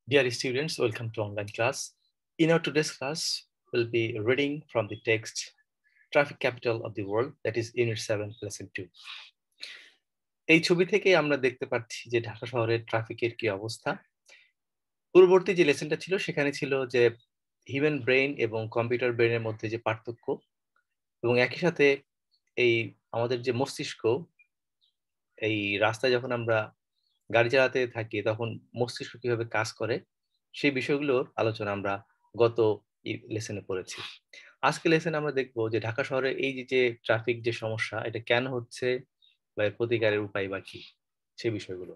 Dear students, welcome to online class. In our today's class, we'll be reading from the text Traffic Capital of the World, that is Unit 7, Lesson 2. এই ছবি থেকে আমরা দেখতে পাচ্ছি যে ঢাকা শহরের ট্রাফিকের কি অবস্থা। পূর্ববর্তী যে লেসনটা ছিল সেখানে ছিল যে হিউম্যান ব্রেইন এবং কম্পিউটার ব্রেইনের মধ্যে যে পার্থক্য, এবং একই সাথে এই আমাদের যে মস্তিষ্ক, এই রাস্তায় যখন আমরা গাড়ি চালাতে থাকি তখন মস্তিষ্ক কিভাবে কাজ করে সেই বিষয়গুলোর আলোচনা আমরা গত লেসনে পড়েছি। আজকে লেসনে আমরা দেখব যে ঢাকা শহরে এই যে ট্রাফিক যে সমস্যা, এটা কেন হচ্ছে বা এর প্রতিকারের উপায় বা কি, সেই বিষয়গুলো।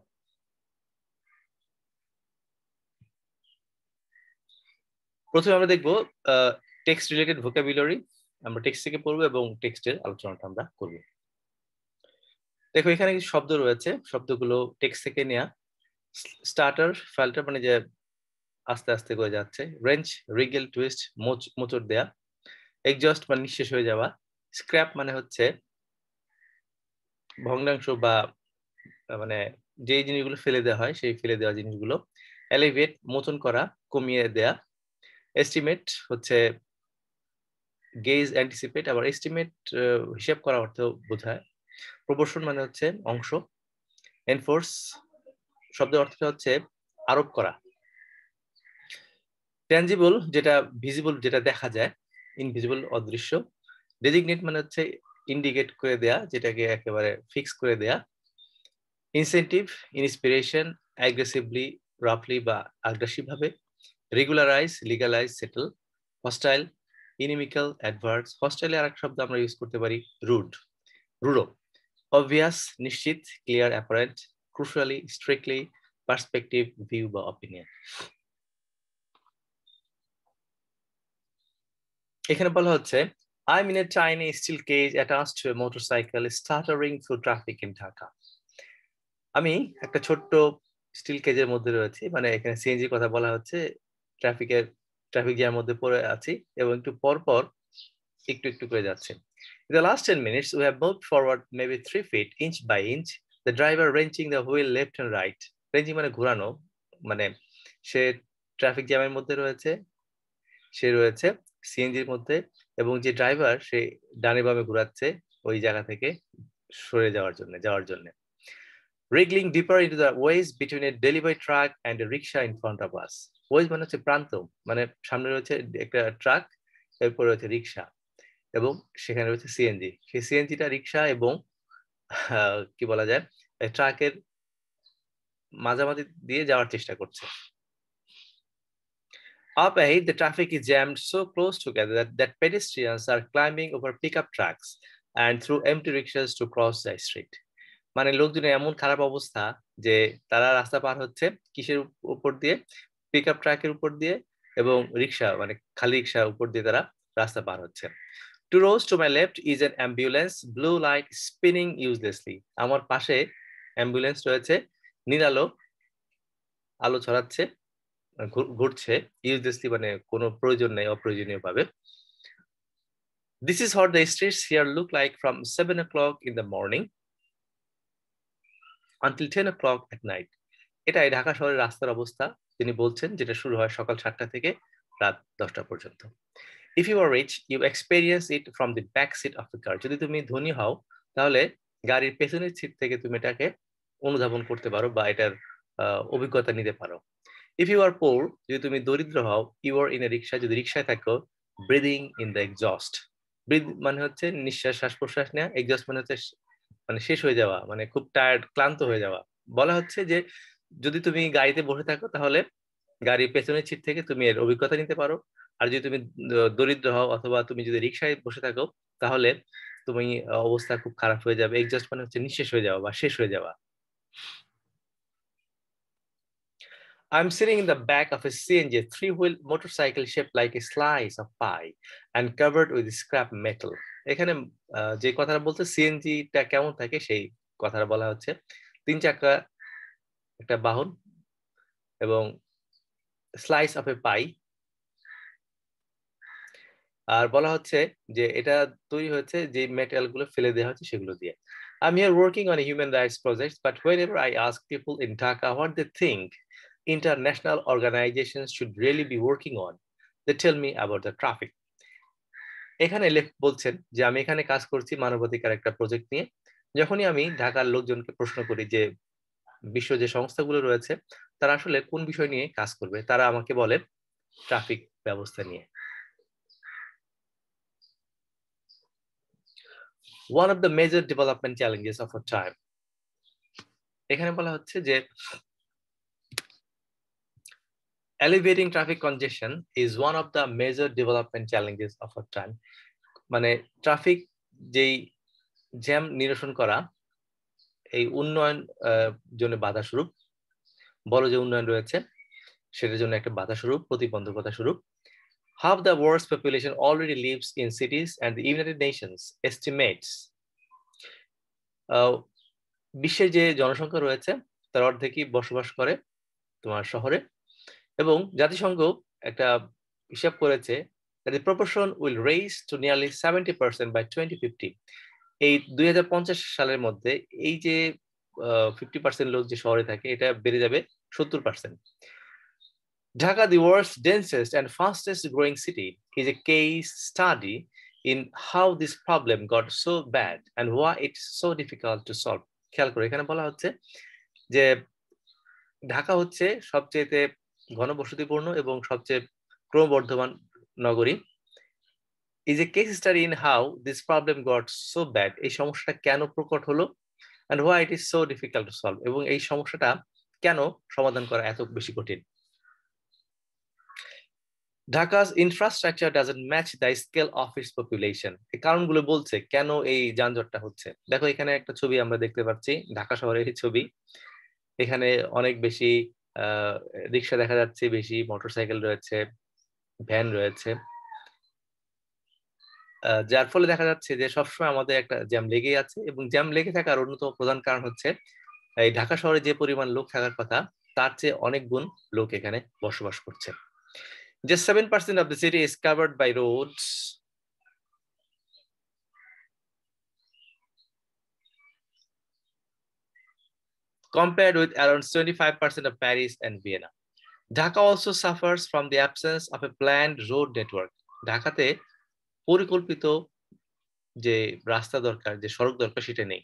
প্রথমে আমরা দেখব টেক্সট রিলেটেড ভোকাবুলারি। আমরা টেক্সট থেকে পড়বো এবং টেক্সটের আলোচনাটা আমরা করব। দেখো এখানে কিছু শব্দ রয়েছে, শব্দগুলো টেক্সট থেকে নেওয়া। স্টার্টার, ফিল্টার মানে যে আস্তে আস্তে করে যাচ্ছে। রেঞ্জ, রিগেল, টুইস্ট মোচড় দেয়া। এক্সজস্ট মানে নিঃশেষ হয়ে যাওয়া। স্ক্র্যাপ মানে হচ্ছে ভগ্নাংশ বা মানে যে জিনিসগুলো ফেলে দেওয়া হয় সেই ফেলে দেওয়া জিনিসগুলো। এলিভেট মোচন করা, কমিয়ে দেয়া। এস্টিমেট হচ্ছে গেজ, অ্যান্টিসিপেট, আবার এস্টিমেট হিসাব করা অর্থ বোঝায়। প্রপোর্শন মানে হচ্ছে অংশ। এনফোর্স শব্দের অর্থটা হচ্ছে আরোপ করা। ট্যানজিবল যেটা ভিজিবল, যেটা দেখা যায়। ইনভিজিবল অদৃশ্য। ডেজিগনেট মানে হচ্ছে ইন্ডিকেট করে দেয়া, যেটাকে একেবারে ফিক্স করে দেয়া। ইনসেন্টিভ, ইন্সপিরেশন, অ্যাগ্রেসিভলি, রাফলি বা আগ্রাসী ভাবে। Regularise, legalise, settle. Hostile, inimical, adverse. হস্টাইলে আরেক শব্দ আমরা ইউজ করতে পারি রুড, রুড়ো। অবভিয়াস নিশ্চিত, clear, apparent. Crucially, strictly, perspective, view বা অপিনিয়ন। এখানে বলা হচ্ছে I'm in a tiny steel cage attached to a motorcycle stuttering through traffic in Dhaka. আমি একটা ছোট্ট স্টিল কেজের মধ্যে রয়েছি, মানে এখানে সিএনজির কথা বলা হচ্ছে। ট্রাফিক জ্যামের মধ্যে পড়ে আছি এবং একটু পর পর একটু একটু করে যাচ্ছে। In the last 10 minutes we have moved forward maybe 3 feet inch by inch, the driver wrenching the wheel left and right. wrenching মানে ঘোরানো, মানে সে ট্রাফিক জ্যামের মধ্যে রয়েছে, সে রয়েছে সিএনজির মধ্যে, এবং যে ড্রাইভার সে ডানে বামে ঘোরাচ্ছে ওই জায়গা থেকে সরে যাওয়ার জন্য। wriggling deeper into the ways between a delivery truck and a rickshaw in front of us. ওয়েজ মানে হচ্ছে প্রান্ত, মানে সামনে রয়েছে একটা ট্রাক, এরপর রয়েছে রিক্সা, এবং সেখানে রয়েছে সিএনজি। সেই সিএনজিটা রিক্সা এবং কি বলা যায় ট্রাকের মাঝামাঝি দিয়ে যাওয়ার চেষ্টা করছে। Up ahead, the traffic is jammed so close together that pedestrians are climbing over pickup trucks and through empty rickshaws to cross the street. মানে লোকজনের এমন খারাপ অবস্থা যে তারা রাস্তা পার হচ্ছে কিসের উপর দিয়ে? পিকআপ ট্রাকের উপর দিয়ে এবং রিক্সা, মানে খালি রিক্সার উপর দিয়ে তারা রাস্তা পার হচ্ছে। Two rows to my left is an ambulance, blue light spinning uselessly. আমার পাশে অ্যাম্বুলেন্স রয়েছে, নীল আলো ছড়াচ্ছে, ঘুরছে। ইউজলেসলি মানে কোনো প্রয়োজন নেই, অপ্রয়োজনীয় ভাবে। This is what the streets here look like from 7 o'clock in the morning until 10 o'clock at night. এটাই ঢাকা শহরের রাস্তার অবস্থা তিনি বলছেন, যেটা শুরু হয় সকাল 7টা থেকে রাত 10টা পর্যন্ত। If you are rich, you experience it from the back seat of the car. যদি তুমি ধনী হও তাহলে গাড়ির পেছনের সিট থেকে তুমি এটাকে অনুধাবন করতে পারো বা এটার অভিজ্ঞতা নিতে পারো। If you are poor, যদি তুমি দরিদ্র হও, you are in a rickshaw, যদি রিক্সায় থাকো, breathing in the exhaust. Breathe মানে হচ্ছে নিঃশ্বাস, শ্বাস প্রশ্বাস নেওয়া। exhaust মানে হচ্ছে মানে শেষ হয়ে যাওয়া, মানে খুব টায়ার্ড, ক্লান্ত হয়ে যাওয়া। বলা হচ্ছে যে যদি তুমি গাড়িতে বসে থাকো তাহলে গাড়ির পেছনের সিট থেকে তুমি এর অভিজ্ঞতা নিতে পারো। আর যদি তুমি দরিদ্র হও অথবা তুমি যদি রিক্সায় বসে থাকো তাহলে তুমি অবস্থা খুব খারাপ হয়ে যাবে। এক্সজস্ট মানে হচ্ছে নিঃশেষ হয়ে যাওয়া বা শেষ হয়ে যাওয়া। I'm sitting in the back of a CNG, a three-wheel motorcycle shaped like a slice of pie and covered with scrap metal. এখানে যে কথাটা বলতে সিএনজিটা কেমন থাকে সেই কথাটা বলা হচ্ছে। 3 চাকা একটা বাহন এবং স্লাইস অফ এ পাই। আর বলা হচ্ছে যে এটা তৈরি হচ্ছে যে মেটেরিয়াল গুলো ফেলে দেওয়া হচ্ছে সেগুলো দিয়ে। I'm here working on a human rights project, but whenever I ask people in Dhaka what they think, international organizations should really be working on? They tell me about the traffic. এখানে বলছেন যে আমি এখানে কাজ করছি মানবাধিকার একটা project নিয়ে। যখনই আমি ঢাকার লোকজনকে প্রশ্ন করি যে বিশ্ব যে সংস্থাগুলো রয়েছে তারা আসলে কোন বিষয় নিয়ে কাজ করবে, তারা আমাকে বলে ট্রাফিক ব্যবস্থা নিয়ে। One of the major development challenges of our time. এখানে বলা হচ্ছে যে alleviating traffic congestion is one of the major development challenges of our time. মানে ট্রাফিক যেই জ্যাম নিরসন করা এই উন্নয়ন জন্য বাধা স্বরূপ, বড় যে উন্নয়ন রয়েছে সেটার জন্য একটা বাধা স্বরূপ, প্রতিবন্ধকতা স্বরূপ। Half the world's population already lives in cities and the United Nations estimates বিশ্বের যে জনসংখ্যা রয়েছে তার অর্ধেকই বসবাস করে তোমার শহরে, এবং জাতিসংঘ একটা হিসাব করেছে that the proportion will raise to nearly 70% by 2050. এই 2050 সালের মধ্যে এই যে 50% লোক যে শহরে থাকে এটা বেড়ে যাবে 70%. Dhaka, the world's densest and fastest growing city, is a case study in how this problem got so bad and why it's so difficult to solve. খেয়াল করে এখানে বলা হচ্ছে যে ঢাকা হচ্ছে সবচেয়ে ঘনবসতিপূর্ণ এবং সবচেয়ে ক্রমবর্ধমান নগরী। is a case study in how this problem got so bad. এই সমস্যাটা কেন প্রকট হলো and why it is so difficult to solve. এবং এই সমস্যাটা কেন সমাধান করা এত বেশি কঠিন। Dhaka's infrastructure doesn't match the scale of its population. এই কারণগুলো বলছে কেন এই যানজটটা হচ্ছে। দেখো এখানে একটা ছবি আমরা দেখতে পাচ্ছি, ঢাকা শহরের ছবি। এখানে অনেক বেশি রিক্সা দেখা যাচ্ছে, বেশি মোটরসাইকেল রয়েছে, ভ্যান রয়েছে, যার ফলে দেখা যাচ্ছে যে সবসময় আমাদের একটা জ্যাম লেগেই আছে। এবং জ্যাম লেগে থাকার অন্যতম প্রধান কারণ হচ্ছে এই ঢাকা শহরে যে পরিমাণ লোক থাকার কথা তার চেয়ে অনেক গুণ লোক এখানে বসবাস করছে। Just 7% of the city is covered by roads. Compared with around 25% of Paris and Vienna. Dhaka also suffers from the absence of a planned road network. ঢাকাতে পরিকল্পিত যে রাস্তা দরকার, যে সড়ক দরকার সেটা নেই।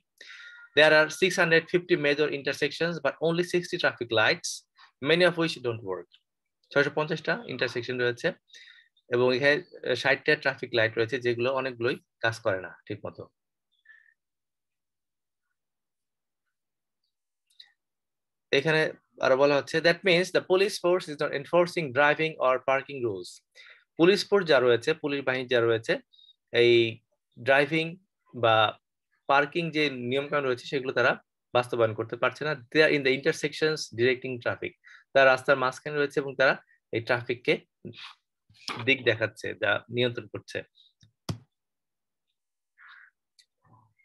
There are 650 major intersections but only 60 traffic lights, many of which don't work. 650টা ইন্টারসেকশন রয়েছে এবং এখানে 60টা ট্রাফিক লাইট রয়েছে যেগুলো অনেকগুলোই কাজ করে না ঠিক মতো। এখানে আরো বলা হচ্ছে that means the police force is not enforcing driving or parking rules. Police force যা রয়েছে, পুলিশ বাহিনী যা রয়েছে, এই ড্রাইভিং বা পার্কিং যে নিয়মকানুন রয়েছে সেগুলো তারা বাস্তবায়ন করতে পারছে না। they are in the intersections directing traffic. তারা রাস্তার মাঝখানে রয়েছে এবং তারা এই ট্রাফিককে দিক দেখাচ্ছে, যা নিয়ন্ত্রণ করছে।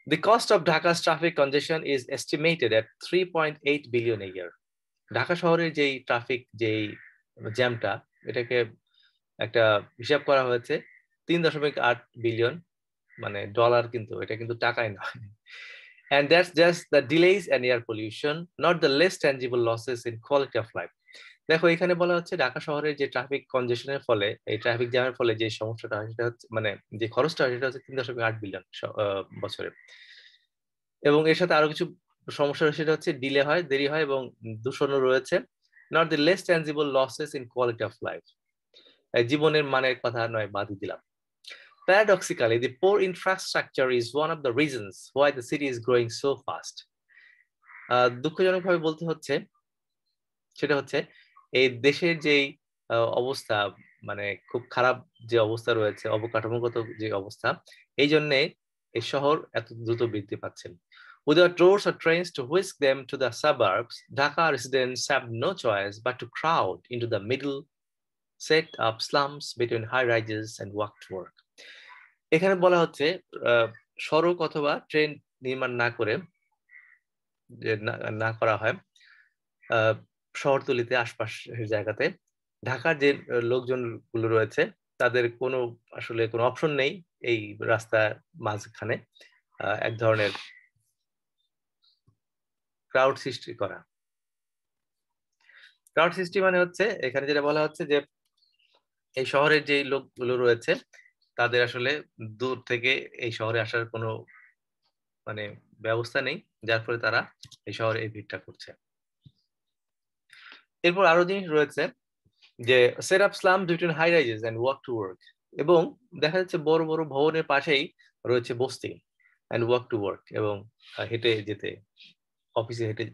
The cost of Dhaka's traffic congestion is estimated at 3.8 billion a year. Dhaka শহরের যেই ট্রাফিক যেই জ্যামটা এটাকে একটা হিসাব করা হয়েছে 3.8 বিলিয়ন, মানে ডলার, কিন্তু এটা কিন্তু টাকায় নয়। And that's just the delays and air pollution, not the less tangible losses in quality of life. দেখো এখানে বলা হচ্ছে ঢাকা শহরের যে ট্রাফিক কনজেশনের ফলে, এই ট্রাফিক জ্যামের ফলে যে সমস্যাটা হয় সেটা হচ্ছে, মানে যে খরচটা হয় সেটা হচ্ছে 3.8 বিলিয়ন বছরে। এবং এর সাথে আরো কিছু সমস্যা সেটা হচ্ছে ডিলে হয়, দেরি হয় এবং দূষণও রয়েছে। Not the less tangible losses in quality of life, জীবনের মানের কথা নয়, বাদ দিলাম। Paradoxically, the poor infrastructure is one of the reasons why the city is growing so fast. দুঃখজনকভাবে বলতে হচ্ছে সেটা হচ্ছে এই দেশের যেই অবস্থা, মানে খুব খারাপ যে অবস্থা রয়েছে, অবকাঠামোগত যে অবস্থা, এই জন্যে এই শহর এত দ্রুত বৃদ্ধি পাচ্ছে। Without roads or trains to whisk them to the suburbs, Dhaka residents have no choice but to crowd into the middle set of slums between high rises and walk to work. এখানে বলা হচ্ছে সড়ক অথবা train নির্মাণ না করে, না করা হয় শহরতলিতে আশপাশের জায়গাতে, ঢাকার যে লোকজন গুলো রয়েছে তাদের কোনো আসলে কোনো অপশন নেই এই রাস্তার মাঝখানে এক ধরনের ক্রাউড সৃষ্টি করা। ক্রাউড সৃষ্টি মানে হচ্ছে এখানে যেটা বলা হচ্ছে যে এই শহরের যে লোকগুলো রয়েছে তাদের আসলে দূর থেকে এই শহরে আসার কোনো মানে ব্যবস্থা নেই, যার ফলে তারা এই শহরে এই ভিড়টা করছে। এরপর আরো জিনিস রয়েছে যে set up slum between high rises and walk to work, এবং দেখা যাচ্ছে বড় বড় ভবনের পাশেই রয়েছে বস্তি এন্ড ওয়াক টু ওয়ার্ক, এবং হেঁটে যেতে অফিসে হেঁটে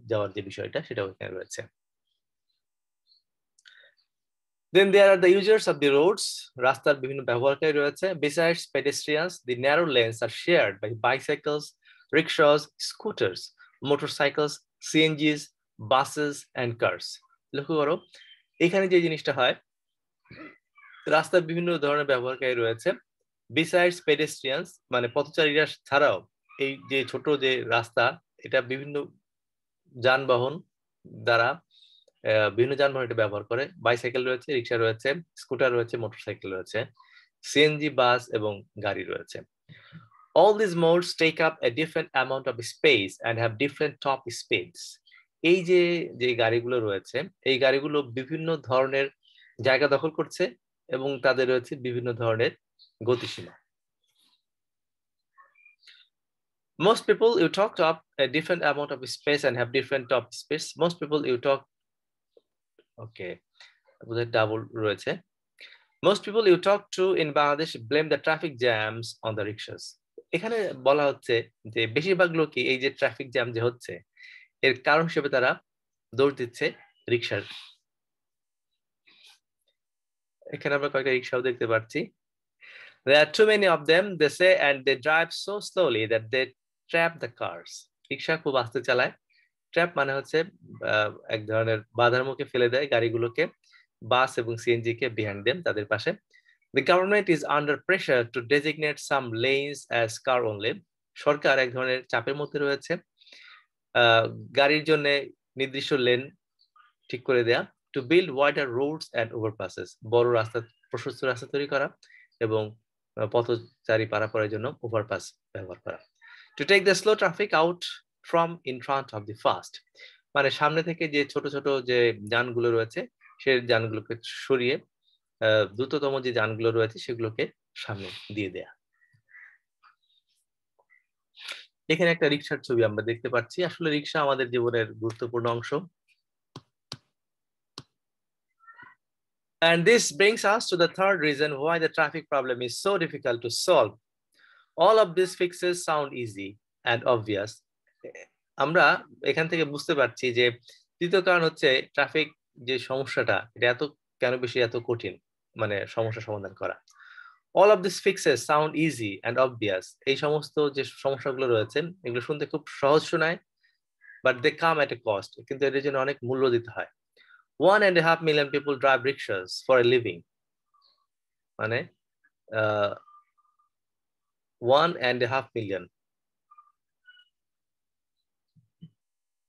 যাওয়ার যে বিষয়টা সেটাও এখানে রয়েছে। Then there are the users of the roads. রাস্তার বিভিন্ন ব্যবহারকারী রয়েছে। Besides pedestrians, the narrow lanes are shared by bicycles, rickshaws, scooters, motorcycles, CNGs, buses and cars. লক্ষ্য করো এখানে যে জিনিসটা হয়, রাস্তার বিভিন্ন ধরনের ব্যবহারকারী রয়েছে। Besides pedestrians মানে পথচারীরা ছাড়াও এই যে ছোট যে রাস্তা, এটা বিভিন্ন যানবাহন দ্বারা বিভিন্ন যানবাহন এটা ব্যবহার করে। বাইসাইকেল রয়েছে, রিক্সা রয়েছে, স্কুটার রয়েছে, মোটরসাইকেল রয়েছে, সিএনজি, বাস এবং গাড়ি রয়েছে। All these modes take up a different amount of space and have different top speeds. এই যে যে গাড়িগুলো রয়েছে, এই গাড়িগুলো বিভিন্ন ধরনের জায়গা দখল করছে এবং তাদের রয়েছে বিভিন্ন ধরনের গতিসীমা। Most people you talk up a different amount of space and have different top speeds. Most people you talk okay, double রয়েছে। Most people you talk to in Bangladesh blame the traffic jams on the rickshaws. এখানে বলা হচ্ছে যে বেশিরভাগ লোকই এই যে traffic jam যে হচ্ছে এর কারণ হিসেবে তারা দোষ দিচ্ছে রিক্সার। এখানে আমরা কয়েকটা রিক্সাও দেখতে পাচ্ছি। There are too many of them, they say, and they drive so slowly that they trap the cars. রিক্সা খুব আস্তে চালায়। ট্র্যাপ মানে হচ্ছে এক ধরনের বাধার মুখে ফেলে দেয় গাড়িগুলোকে, বাস এবং সিএনজি কে বিহাইন্ড দেম, তাদের পাশে। The government is under pressure to designate some lanes as car only. সরকার এক ধরনের চাপের মধ্যে রয়েছে গাড়ির জন্য নির্দিষ্ট লেন ঠিক করে দেয়া, to build wider roads and overpasses, বড় রাস্তা, প্রশস্ত রাস্তা তৈরি করা এবং পথচারী পারাপারের জন্য ওভারপাস ব্যবহার করা। To take the slow traffic out from in front of the fast, মানে সামনে থেকে যে ছোট ছোট যে যানগুলো রয়েছে সেই যানগুলোকে সরিয়ে দ্রুততম যে যানগুলো রয়েছে সেগুলোকে সামনে দিয়ে দেয়া। এখানে একটা রিক্সার ছবি আমরা দেখতে পাচ্ছি। আসলে রিক্সা আমাদের জীবনের গুরুত্বপূর্ণ অংশ। And this brings us to the third reason why the traffic problem is so difficult to solve. All of these fixes sound easy and obvious. আমরা এখান থেকে বুঝতে পারছি যে তৃতীয় কারণ হচ্ছে ট্রাফিক যে সমস্যাটা এটা এত কঠিন, মানে সমস্যা সমাধান করা। All of these fixes sound easy and obvious. এই সমস্ত যে সমস্যাগুলো রয়েছে এগুলো শুনতে খুব সহজ শোনায়, but they come at a cost. কিন্তু এর জন্য অনেক মূল্য দিতে হয়। 1.5 million people drive rickshaws for a living. মানে 1.5 million,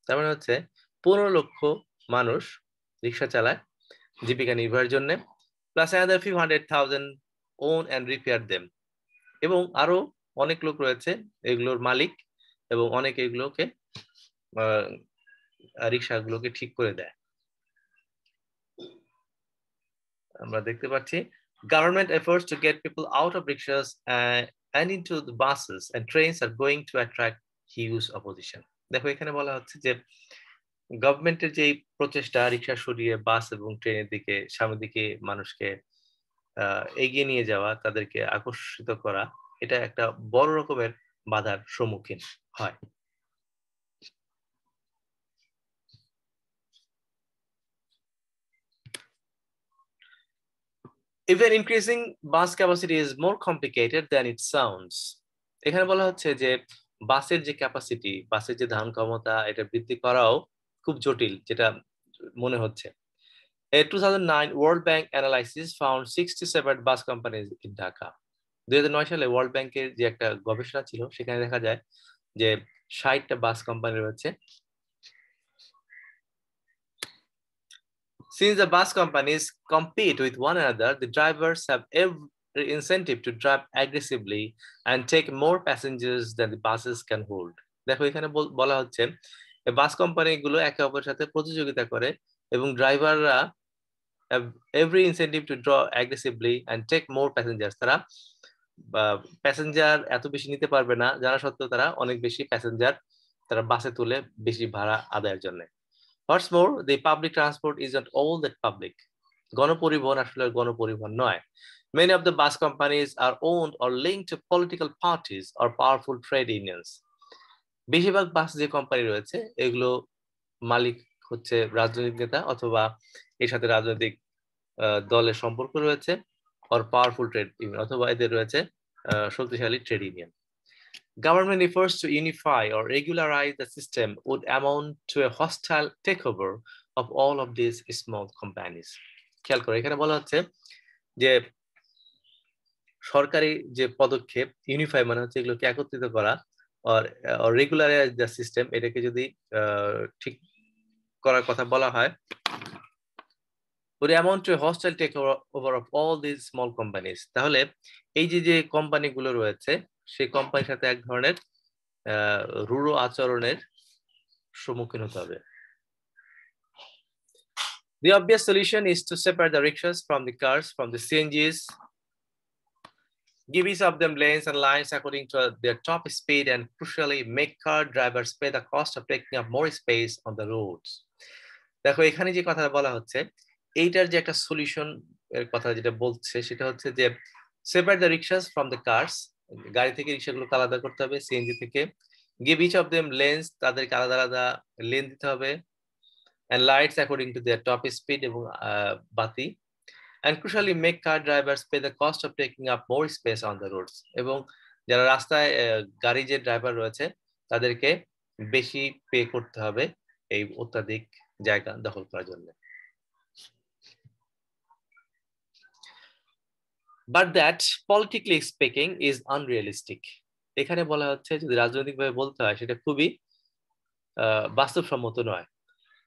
তার মানে হচ্ছে 15 লক্ষ মানুষ রিক্সা চালায় জীবিকা নির্বাহের জন্য, plus another few 100,000 own and repair them. এবং আরো অনেক লোক রয়েছে এগুলোর মালিক এবং অনেক এগুলোকে রিক্সাগুলোকে ঠিক করে দেয়। আমরা দেখতে পাচ্ছি government efforts to get people out of rickshaws and into the buses and trains are going to attract huge opposition. দেখো এখানে বলা হচ্ছে যে গভর্নমেন্টের যে প্রচেষ্টা রিক্সা সরিয়ে বাস এবং ট্রেনের দিকে সামনের দিকে মানুষকে এগিয়ে নিয়ে যাওয়া, তাদেরকে আকর্ষিত করা, এটা একটা বড় রকমের বাধার সম্মুখীন হয়। Even increasing bus capacity is more complicated than it sounds. এখানে বলা হচ্ছে যে বাসের যে ক্যাপাসিটি, বাসের যে ধারণ ক্ষমতা, এটা বৃদ্ধি করাও খুব জটিল যেটা মনে হচ্ছে। A 2009 World Bank analysis found 67 bus companies in Dhaka. 2009 সালে ওয়ার্ল্ড ব্যাংকের যে একটা গবেষণা ছিল সেখানে দেখা যায় যে 60টা বাস কোম্পানি রয়েছে। Since the bus companies compete with one another, the drivers have every incentive to drive aggressively and take more passengers than the buses can hold. দেখো এখানে বলা হচ্ছে বাস কোম্পানিগুলো একে অপরের সাথে প্রতিযোগিতা করে এবং ড্রাইভাররা have every incentive to draw aggressively and take more passengers. তারা প্যাসেঞ্জার এত বেশি নিতে পারবে না জানা সত্ত্বেও তারা অনেক বেশি প্যাসেঞ্জার তারা বাসে তুলে বেশি ভাড়া আদায়ের জন্য। What's more, the public transport isn't all that public. গণপরিবহন আসলে গণপরিবহন নয়। Many of the bus companies are owned or linked to political parties or powerful trade unions. বেশিরভাগ বাস যে কোম্পানি রয়েছে এগুলো মালিক হচ্ছে রাজনৈতিক নেতা অথবা এর সাথে রাজনৈতিক দলের সম্পর্ক রয়েছে or powerful trade union অথবা এদের রয়েছে শক্তিশালী trade union. Government efforts to unify or regularize the system would amount to a hostile takeover of all of these small companies. খেয়াল করে এখানে বলা হচ্ছে যে সরকারি যে পদক্ষেপ ইউনিফাই মানে হচ্ছে এগুলোকে একত্রিত করা or regularize the system এটাকে যদি ঠিক করার কথা বলা হয় would amount to a hostile takeover of all these small companies. তাহলে এই যে কোম্পানিগুলো রয়েছে সেই কোম্পানির সাথে এক ধরনের রূঢ় আচরণের সম্মুখীন হতে হবে। The obvious solution is to separate the rickshaws from the cars, from the CNGs, give each of them lanes and lines according to their top speed, and crucially make car drivers pay the cost of taking up more space on the roads. দেখো এখানে যে কথা বলা হচ্ছে এইটার যে একটা solution এর কথা যেটা বলছে সেটা হচ্ছে যে separate the rickshaws from the cars, গাড়ি থেকে রিকশাগুলোকে আলাদা করতে হবে সিএনজি থেকে, give each of them lanes, তাদেরকে আলাদা আলাদা লেন দিতে হবে, and lights according to their top speed এবং বাতি, and crucially make car drivers pay the cost of taking up more space on the roads. এবং যারা রাস্তায় গাড়ি যে ড্রাইভার রয়েছে তাদেরকে বেশি পে করতে হবে এই অত্যাধিক জায়গা দখল করার জন্য। But that, politically speaking, is unrealistic. এখানে বলা হচ্ছে যদি রাজনৈতিকভাবে বলতে হয় সেটা খুবই বাস্তবসম্মত নয়।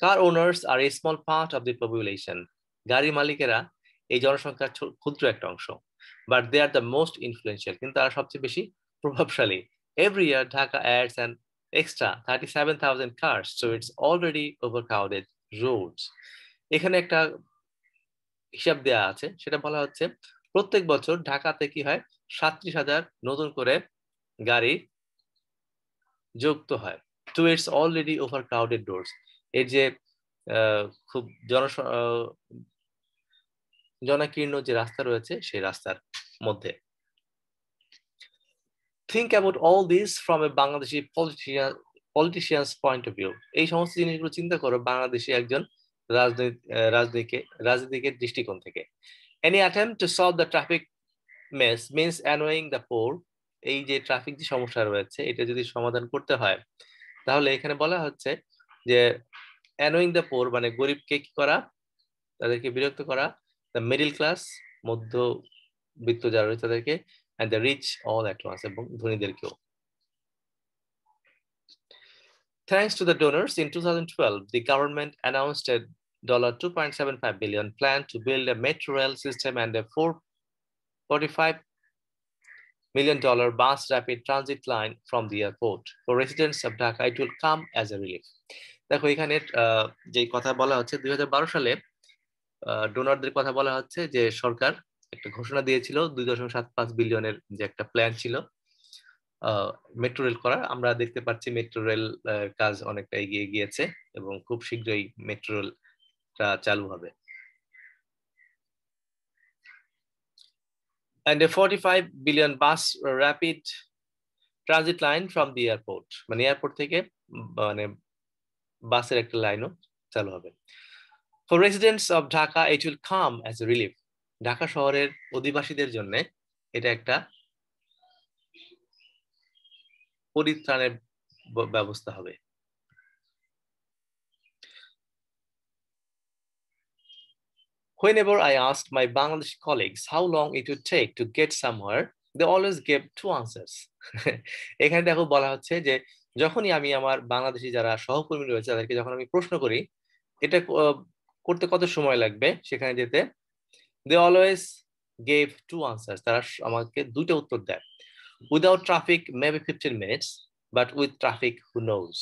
Car owners are a small part of the population. গাড়ি মালিকেরা এই জনসংখ্যার ক্ষুদ্র একটা অংশ, but they are the most influential. কিন্তু তারা সবচেয়ে বেশি প্রভাবশালী। Every year, Dhaka adds an extra 37,000 cars, so it's already overcrowded roads. এখানে একটা হিসাব দেয়া আছে, সেটা বলা হচ্ছে প্রত্যেক বছর ঢাকাতে কি হয় 37,000 নতুন করে গাড়ি যুক্ত হয় to its already overcrowded roads. এর যে খুব জনাকীর্ণ যে রাস্তা রয়েছে সেই রাস্তার মধ্যে। Think about all this from a Bangladeshi politician's point of view. এই সমস্ত জিনিসগুলো চিন্তা করো বাংলাদেশি একজন রাজনীতিকের দৃষ্টিকোণ থেকে। Any attempt to solve the traffic mess means annoying the poor. এই যে ট্রাফিক যে সমস্যা রয়েছে এটা যদি সমাধান করতে হয় তাহলে এখানে বলা হচ্ছে যে annoying the poor মানে গরিবকে কি করা, তাদেরকে বিরক্ত করা, the middle class মধ্যবিত্ত যারা রয়েছে তাদেরকে, and the rich all at once এবং ধনীদেরকেও। Thanks to the donors, in 2012, the government announced a $2.75 billion plan to build a metro rail system and a $45 million bus rapid transit line from the airport. For residents of Dhaka, it will come as a relief. দেখো এখানে যে কথা বলা হচ্ছে 2012 সালে ডোনারদের কথা বলা হচ্ছে যে সরকার একটা ঘোষণা দিয়েছিল 2.75 বিলিয়নের যে একটা প্ল্যান ছিল মেট্রো রেল করার। আমরা দেখতে পাচ্ছি মেট্রো রেল কাজ অনেকটা এগিয়ে গিয়েছে এবং খুব শীঘ্রই মেট্রো রেলটা চালু হবে। And a $45 billion bus rapid transit line from the airport, মানে এয়ারপোর্ট থেকে মানে বাসের একটা লাইনও চালু হবে। For residents of Dhaka, it will come as a relief. Dhaka শহরের অধিবাসীদের জন্য এটা একটা পরিত্রাণের ব্যবস্থা হবে। Whenever I asked my Bangladeshi colleagues how long it would take to get somewhere, they always gave two answers. এখানে দেখো বলা হচ্ছে যে যখনই আমি আমার বাংলাদেশি যারা সহকর্মী রয়েছে তাদেরকে যখন আমি প্রশ্ন করি এটা করতে কত সময় লাগবে সেখানে যেতে, they always gave two answers. তারা আমাকে দুটো উত্তর দেয়। Without traffic, maybe 15 minutes, but with traffic, who knows?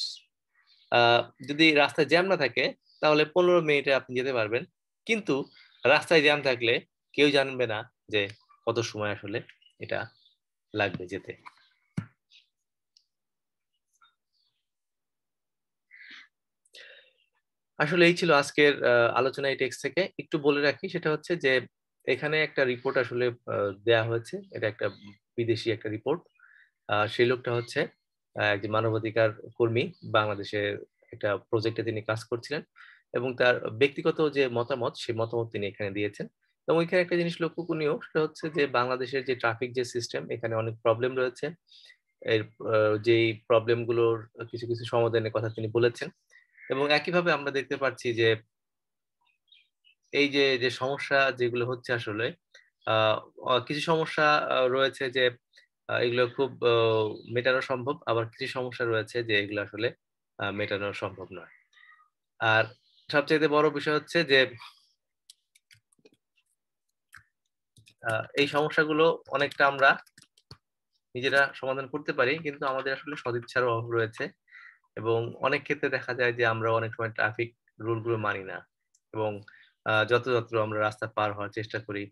যদি রাস্তায় জ্যাম না থাকে তাহলে 15 মিনিটে আপনি যেতে পারবেন। কিন্তু রাস্তায় জ্যাম থাকলে কেউ জানবে না যে কত সময় আসলে এটা লাগবে যেতে। আসলে এই ছিল আজকের আলোচনা এই টেক্সট থেকে। একটু বলে রাখি, সেটা হচ্ছে যে এখানে একটা রিপোর্ট আসলে দেয়া হয়েছে। এটা একটা বিদেশি একটা রিপোর্ট। সেই লোকটা হচ্ছে একজন মানবাধিকার কর্মী। বাংলাদেশের একটা প্রজেক্টে তিনি কাজ করছিলেন এবং তার ব্যক্তিগত যে মতামত, সেই মতামত তিনি এখানে দিয়েছেন। এবং এখানে একটা জিনিস লক্ষণীয়, সেটা হচ্ছে যে বাংলাদেশের যে ট্রাফিক যে সিস্টেম, এখানে অনেক প্রবলেম রয়েছে। এর যেই প্রবলেম গুলোর কিছু কিছু সমাধানের কথা তিনি বলেছেন। এবং একইভাবে আমরা দেখতে পাচ্ছি যে এই যে যে সমস্যা যেগুলো হচ্ছে আসলে আহ, কিছু সমস্যা রয়েছে যে এগুলো খুব মেটানো সম্ভব, আবার কিছু সমস্যা রয়েছে যে এগুলো আসলে মেটানো সম্ভব নয়। আর সবচেয়ে বড় বিষয় হচ্ছে যে এই সমস্যাগুলো অনেকটা আমরা নিজেরা সমাধান করতে পারি, কিন্তু আমাদের আসলে সদিচ্ছার অভাব রয়েছে। এবং অনেক ক্ষেত্রে দেখা যায় যে আমরা অনেক সময় ট্রাফিক রুল গুলো মানি না, এবং যত্র আমরা রাস্তা পার হওয়ার চেষ্টা করি,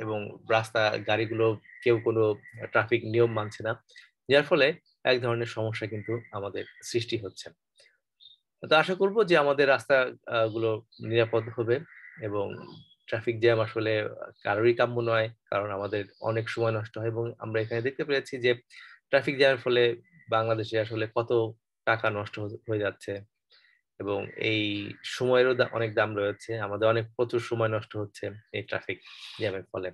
এবং রাস্তা গাড়িগুলো কেউ কোনো ট্রাফিক নিয়ম মানছে না, যার ফলে এক ধরনের সমস্যা কিন্তু আমাদের সৃষ্টি হচ্ছে। তো আশা করব যে আমাদের রাস্তা গুলো নিরাপদ হবে, এবং ট্রাফিক জ্যাম আসলে কারোরই কাম্য নয়, কারণ আমাদের অনেক সময় নষ্ট হয়। এবং আমরা এখানে দেখতে পেরেছি যে ট্রাফিক জ্যামের ফলে বাংলাদেশে আসলে কত টাকা নষ্ট হয়ে যাচ্ছে, এবং এই সময়েরও অনেক দাম রয়েছে। আমাদের অনেক প্রচুর সময় নষ্ট হচ্ছে এই ট্রাফিক জ্যামের ফলে।